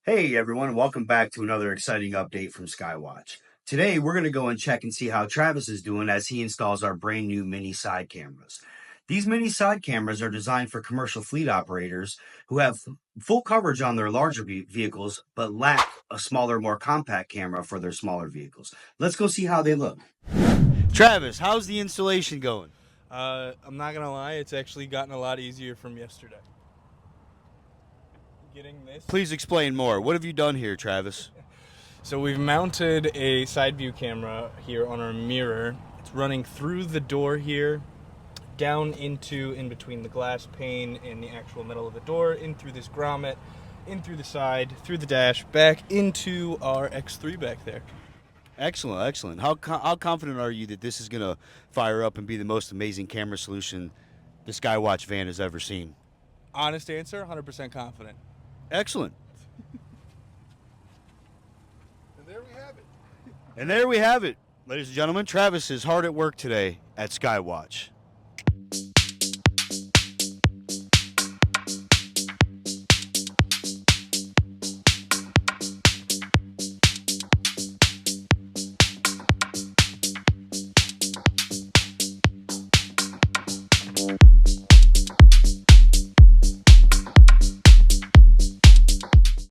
Hey everyone, welcome back to another exciting update from skEYEwatch. Today we're going to go and check and see how Travis is doing as he installs our brand new mini side cameras. These mini side cameras are designed for commercial fleet operators who have full coverage on their larger vehicles but lack a smaller, more compact camera for their smaller vehicles. Let's go see how they look. Travis, how's the installation going? I'm not gonna lie, it's actually gotten a lot easier from yesterday. Getting this. Please explain more. What have you done here, Travis? So we've mounted a side view camera here on our mirror. It's running through the door here, down into in between the glass pane and the actual metal of the door, in through this grommet, in through the side, through the dash, back into our X3 back there. Excellent, excellent. How confident are you that this is going to fire up and be the most amazing camera solution the skEYewatch van has ever seen? Honest answer, 100% confident. Excellent. And there we have it. And there we have it. Ladies and gentlemen, Travis is hard at work today at skEYewatch.